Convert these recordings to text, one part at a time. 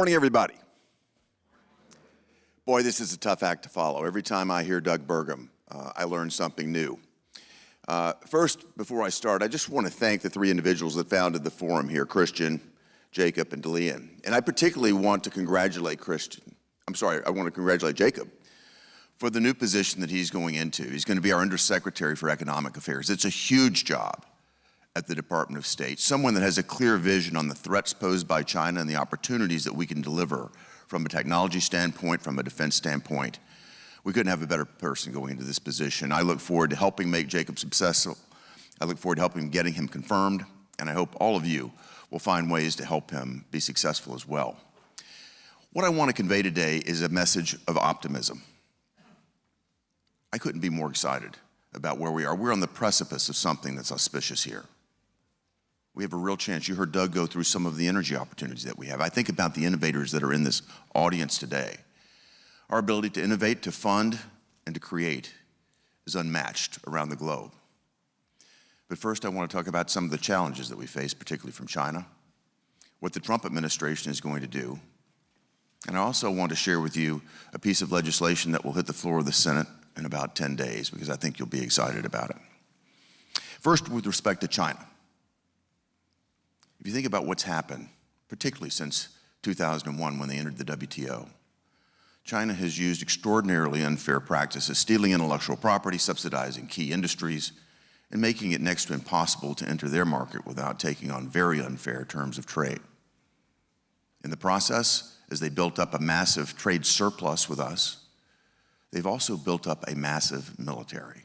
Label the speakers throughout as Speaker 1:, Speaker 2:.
Speaker 1: morning, everybody. Boy, this is a tough act to follow. Every time I hear Doug Burgum, I learn something new. First, before I start, I just want to thank the three individuals that founded the forum here, Christian, Jacob, and Delian. And I particularly want to congratulate I want to congratulate Jacob for the new position that he's going into. He's going to be our Undersecretary for Economic Affairs. It's a huge job at the Department of State, someone that has a clear vision on the threats posed by China and the opportunities that we can deliver from a technology standpoint, from a defense standpoint. We couldn't have a better person going into this position. I look forward to helping make Jacob successful. I look forward to getting him confirmed, and I hope all of you will find ways to help him be successful as well. What I want to convey today is a message of optimism. I couldn't be more excited about where we are. We're on the precipice of something that's auspicious here. We have a real chance. You heard Doug go through some of the energy opportunities that we have. I think about the innovators that are in this audience today. Our ability to innovate, to fund, and to create is unmatched around the globe. But first, I want to talk about some of the challenges that we face, particularly from China, what the Trump administration is going to do. And I also want to share with you a piece of legislation that will hit the floor of the Senate in about 10 days, because I think you'll be excited about it. First, with respect to China. If you think about what's happened, particularly since 2001 when they entered the WTO, China has used extraordinarily unfair practices, stealing intellectual property, subsidizing key industries, and making it next to impossible to enter their market without taking on very unfair terms of trade. In the process, as they built up a massive trade surplus with us, they've also built up a massive military.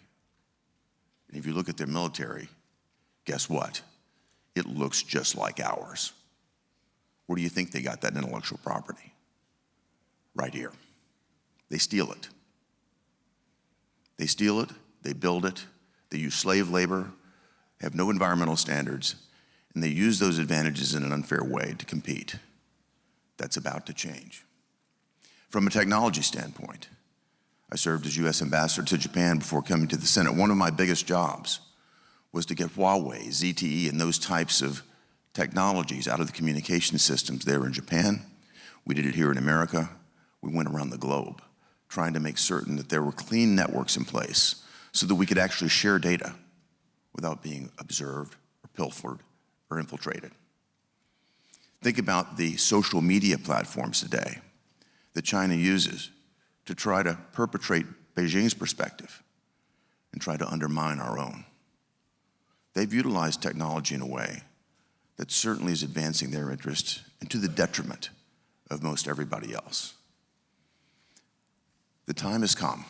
Speaker 1: And if you look at their military, guess what? It looks just like ours. Where do you think they got that intellectual property? Right here. They steal it. They steal it, they build it, they use slave labor, have no environmental standards, and they use those advantages in an unfair way to compete. That's about to change. From a technology standpoint, I served as U.S. ambassador to Japan before coming to the Senate. One of my biggest jobs was to get Huawei, ZTE, and those types of technologies out of the communication systems there in Japan. We did it here in America. We went around the globe trying to make certain that there were clean networks in place so that we could actually share data without being observed or pilfered or infiltrated. Think about the social media platforms today that China uses to try to perpetrate Beijing's perspective and try to undermine our own. They've utilized technology in a way that certainly is advancing their interests and to the detriment of most everybody else. The time has come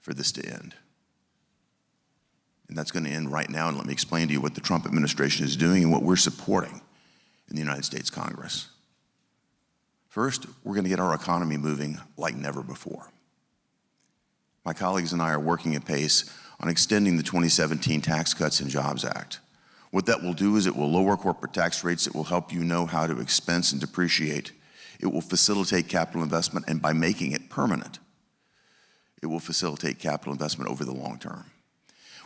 Speaker 1: for this to end. And that's going to end right now, and let me explain to you what the Trump administration is doing and what we're supporting in the United States Congress. First, we're going to get our economy moving like never before. My colleagues and I are working at pace on extending the 2017 Tax Cuts and Jobs Act. What that will do is it will lower corporate tax rates. It will help you know how to expense and depreciate. It will facilitate capital investment, and by making it permanent, it will facilitate capital investment over the long term.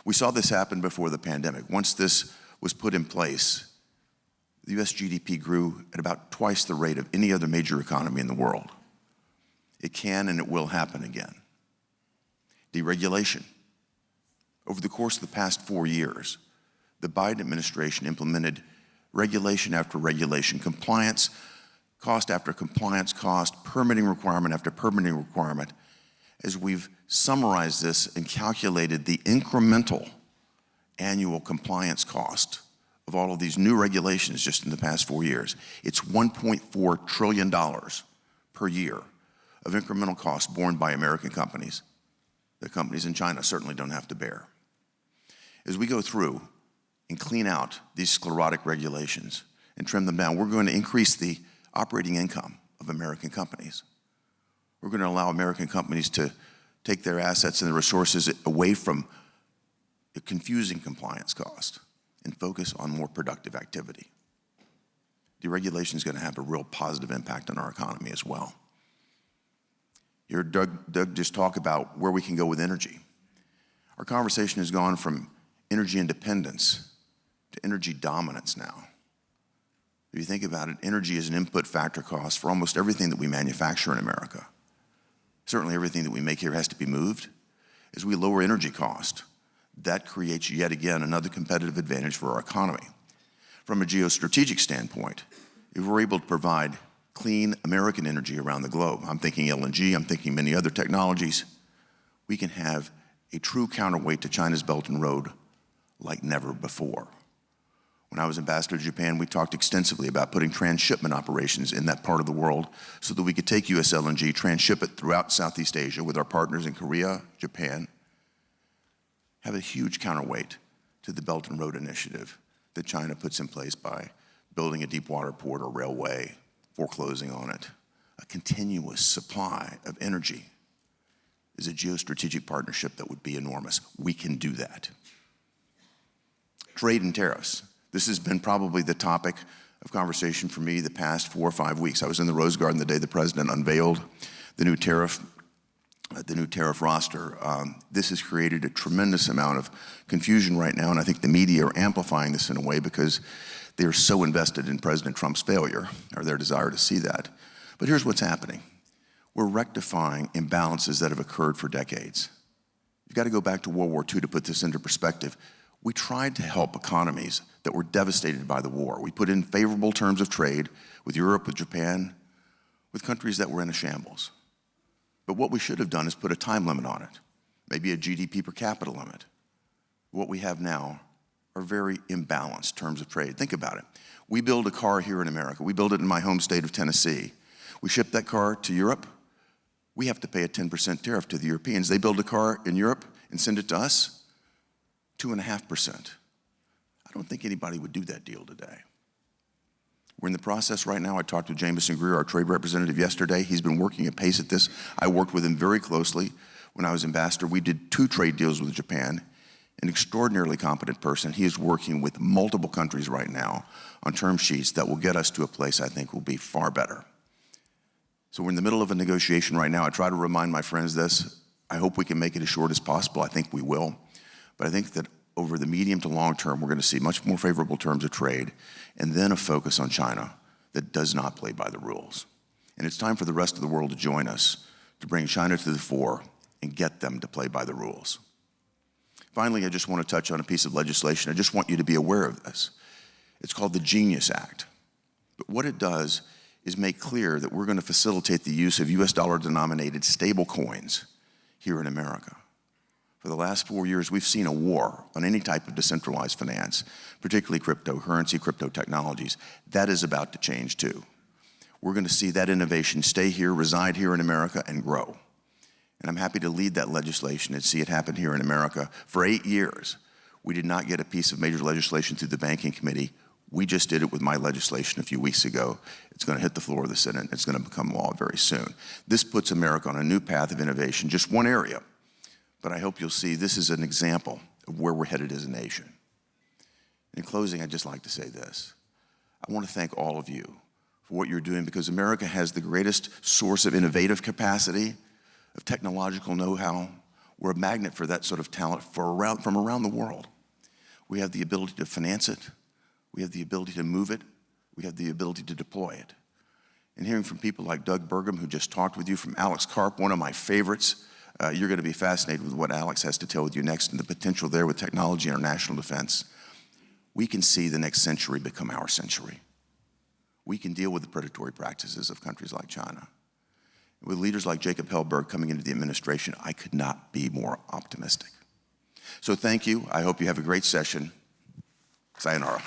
Speaker 1: We saw this happen before the pandemic. Once this was put in place, the U.S. GDP grew at about twice the rate of any other major economy in the world. It can and it will happen again. Deregulation. Over the course of the past 4 years, the Biden administration implemented regulation after regulation, compliance cost after compliance cost, permitting requirement after permitting requirement. As we've summarized this and calculated the incremental annual compliance cost of all of these new regulations just in the past 4 years, it's $1.4 trillion per year of incremental costs borne by American companies that companies in China certainly don't have to bear. As we go through and clean out these sclerotic regulations and trim them down, we're going to increase the operating income of American companies. We're going to allow American companies to take their assets and their resources away from the confusing compliance cost and focus on more productive activity. Deregulation is going to have a real positive impact on our economy as well. You heard Doug just talk about where we can go with energy. Our conversation has gone from energy independence to energy dominance now. If you think about it, energy is an input factor cost for almost everything that we manufacture in America. Certainly everything that we make here has to be moved. As we lower energy cost, that creates yet again another competitive advantage for our economy. From a geostrategic standpoint, if we're able to provide clean American energy around the globe, I'm thinking LNG, I'm thinking many other technologies, we can have a true counterweight to China's Belt and Road like never before. When I was ambassador to Japan, we talked extensively about putting transshipment operations in that part of the world so that we could take US LNG, transship it throughout Southeast Asia with our partners in Korea, Japan, have a huge counterweight to the Belt and Road Initiative that China puts in place by building a deep water port or railway, foreclosing on it. A continuous supply of energy is a geostrategic partnership that would be enormous. We can do that. Trade and tariffs. This has been probably the topic of conversation for me the past 4 or 5 weeks. I was in the Rose Garden the day the president unveiled the new tariff roster. This has created a tremendous amount of confusion right now, and I think the media are amplifying this in a way because they're so invested in President Trump's failure, or their desire to see that. But here's what's happening. We're rectifying imbalances that have occurred for decades. You've got to go back to World War II to put this into perspective. We tried to help economies that were devastated by the war. We put in favorable terms of trade with Europe, with Japan, with countries that were in a shambles. But what we should have done is put a time limit on it, maybe a GDP per capita limit. What we have now are very imbalanced terms of trade. Think about it. We build a car here in America. We build it in my home state of Tennessee. We ship that car to Europe. We have to pay a 10% tariff to the Europeans. They build a car in Europe and send it to us, 2.5%. I don't think anybody would do that deal today. We're in the process right now. I talked to Jameson Greer, our trade representative, yesterday. He's been working at pace at this. I worked with him very closely when I was ambassador. We did 2 trade deals with Japan. An extraordinarily competent person. He is working with multiple countries right now on term sheets that will get us to a place I think will be far better. So we're in the middle of a negotiation right now. I try to remind my friends this. I hope we can make it as short as possible. I think we will. But I think that over the medium to long term, we're going to see much more favorable terms of trade and then a focus on China that does not play by the rules. And it's time for the rest of the world to join us to bring China to the fore and get them to play by the rules. Finally, I just want to touch on a piece of legislation. I just want you to be aware of this. It's called the Genius Act. But what it does is make clear that we're going to facilitate the use of US dollar-denominated stable coins here in America. For the last 4 years, we've seen a war on any type of decentralized finance, particularly cryptocurrency, crypto technologies. That is about to change too. We're going to see that innovation stay here, reside here in America, and grow. And I'm happy to lead that legislation and see it happen here in America. For 8 years, we did not get a piece of major legislation through the Banking Committee. We just did it with my legislation a few weeks ago. It's going to hit the floor of the Senate. It's going to become law very soon. This puts America on a new path of innovation, just one area. But I hope you'll see this is an example of where we're headed as a nation. In closing, I'd just like to say this. I want to thank all of you for what you're doing because America has the greatest source of innovative capacity, of technological know-how. We're a magnet for that sort of talent from around the world. We have the ability to finance it. We have the ability to move it. We have the ability to deploy it. And hearing from people like Doug Burgum, who just talked with you, from Alex Karp, one of my favorites, you're going to be fascinated with what Alex has to tell with you next and the potential there with technology and our national defense. We can see the next century become our century. We can deal with the predatory practices of countries like China. With leaders like Jacob Hellberg coming into the administration, I could not be more optimistic. So thank you. I hope you have a great session. Sayonara.